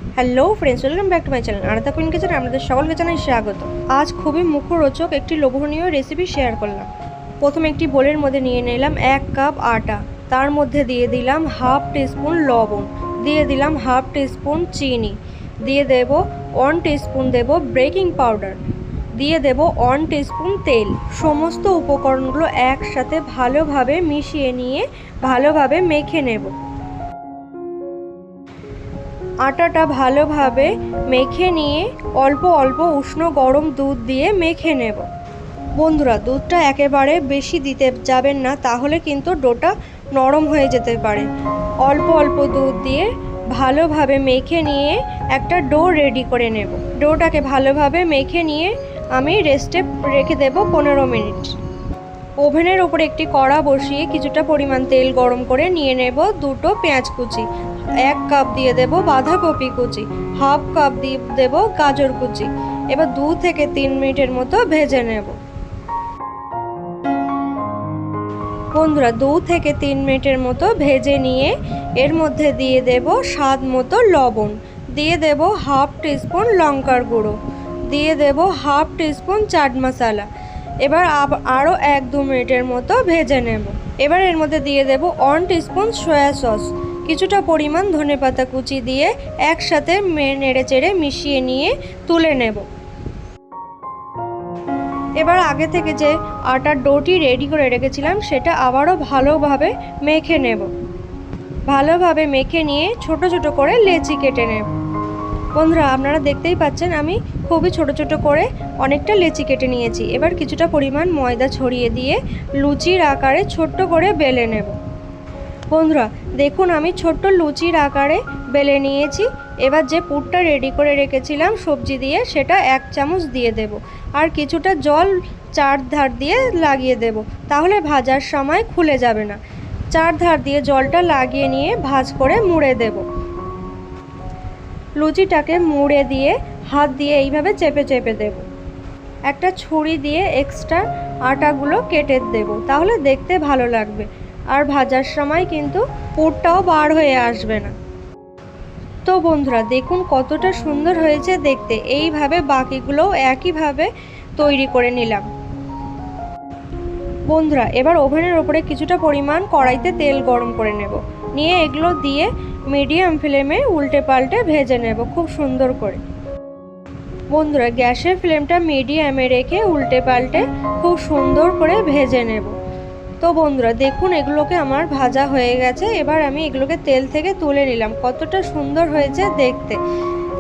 Hello friends, welcome back to my channel Aradha queen kitchen. আপনাদের সকলকে জানাই স্বাগত। আজ খুবই মুখরোচক একটি লোভনীয় রেসিপি শেয়ার করলাম। প্রথমে একটি বোলের মধ্যে নিয়ে নিলাম 1 কাপ আটা, তার মধ্যে দিয়ে দিলাম হাফ টিস্পুন লবণ, দিয়ে দিলাম হাফ টিস্পুন চিনি, দিয়ে দেব 1 টিস্পুন দেব বেকিং পাউডার, দিয়ে দেব 1 টিস্পুন তেল। সমস্ত উপকরণগুলো একসাথে ভালোভাবে মিশিয়ে নিয়ে ভালোভাবে মেখে নেব। আটাটা ভালোভাবে মেখে নিয়ে অল্প অল্প উষ্ণ গরম দুধ দিয়ে মেখে নেব। বন্ধুরা, দুধটা একেবারে বেশি দিতে যাবেন না, তাহলে কিন্তু ডোটা নরম হয়ে যেতে পারে। অল্প অল্প দুধ দিয়ে ভালোভাবে মেখে নিয়ে একটা ডো রেডি করে নেব। ডোটাকে ভালোভাবে মেখে নিয়ে আমি রেস্টে রেখে দেব 15 মিনিট। ওভেনের ওপরে একটি কড়া বসিয়ে কিছুটা পরিমাণ তেল গরম করে নিয়ে নেব 2টো পেঁয়াজ কুচি, 1 কাপ দিয়ে দেব বাঁধাকপি কুচি, হাফ কাপ দিয়ে দেব গাজর কুচি। এবার 2 থেকে 3 মিনিটের মতো ভেজে নেব। বন্ধুরা, 2 থেকে 3 মিনিটের মতো ভেজে নিয়ে এর মধ্যে দিয়ে দেব স্বাদ মতো লবণ, দিয়ে দেব হাফ টিস্পুন লঙ্কার গুঁড়ো, দিয়ে দেব হাফ টিস্পুন চাট মশলা। এবার আরও 1-2 মিনিটের মতো ভেজে নেব। এবার এর মধ্যে দিয়ে দেব 1 টিস্পুন সয়া সস, কিছুটা পরিমাণ ধনেপাতা কুচি দিয়ে একসাথে নেড়ে চেড়ে মিশিয়ে নিয়ে তুলে নেব। এবার আগে থেকে যে আটার ডোটি রেডি করে রেখেছিলাম সেটা আবারও ভালোভাবে মেখে নেব। ভালোভাবে মেখে নিয়ে ছোট ছোট করে লেচি কেটে নেব। বন্ধুরা, আপনারা দেখতেই পাচ্ছেন আমি খুবই ছোট ছোট করে অনেকটা লেচি কেটে নিয়েছি। এবার কিছুটা পরিমাণ ময়দা ছড়িয়ে দিয়ে লুচির আকারে ছোট্ট করে বেলে নেব। বন্ধুরা দেখুন, আমি ছোট্ট লুচির আকারে বেলে নিয়েছি। এবার যে পুরটা রেডি করে রেখেছিলাম সবজি দিয়ে, সেটা 1 চামচ দিয়ে দেব, আর কিছুটা জল চারধার দিয়ে লাগিয়ে দেব, তাহলে ভাজার সময় খুলে যাবে না। চারধার দিয়ে জলটা লাগিয়ে নিয়ে ভাঁজ করে মুড়ে দেব। লুচিটাকে মুড়ে দিয়ে হাত দিয়ে এইভাবে চেপে চেপে দেব। একটা ছুরি দিয়ে এক্সট্রা আটাগুলো কেটে দেব, তাহলে দেখতে ভালো লাগবে, আর ভাজার সময় কিন্তু পুরটাও বার হয়ে আসবে না। তো বন্ধুরা দেখুন কতটা সুন্দর হয়েছে দেখতে। এইভাবে বাকিগুলোও একইভাবে তৈরি করে নিলাম। বন্ধুরা, এবার ওভেনের ওপরে কিছুটা পরিমাণ কড়াইতে তেল গরম করে নেব, নিয়ে এগুলো দিয়ে মিডিয়াম ফ্লেমে উল্টে পাল্টে ভেজে নেব খুব সুন্দর করে। বন্ধুরা, গ্যাসের ফ্লেমটা মিডিয়ামে রেখে উল্টে পাল্টে খুব সুন্দর করে ভেজে নেব। তো বন্ধুরা দেখুন, এগুলোকে আমার ভাজা হয়ে গেছে। এবার আমি এগুলোকে তেল থেকে তুলে নিলাম। কতটা সুন্দর হয়েছে দেখতে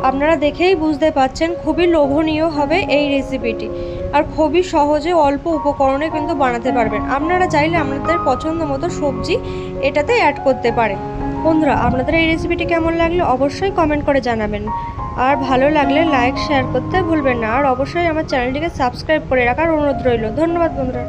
আপনারা দেখেই বুঝতে পাচ্ছেন। খুবই লোভনীয় হবে এই রেসিপিটি, আর খুবই সহজে অল্প উপকরণে কিন্তু বানাতে পারবেন। আপনারা চাইলে আপনাদের পছন্দ মতো সবজি এটাতে অ্যাড করতে পারেন। বন্ধুরা, আপনাদের এই রেসিপিটি কেমন লাগলো অবশ্যই কমেন্ট করে জানাবেন, আর ভালো লাগলে লাইক শেয়ার করতে ভুলবেন না, আর অবশ্যই আমার চ্যানেলটিকে সাবস্ক্রাইব করে রাখার অনুরোধ রইল। ধন্যবাদ বন্ধুরা।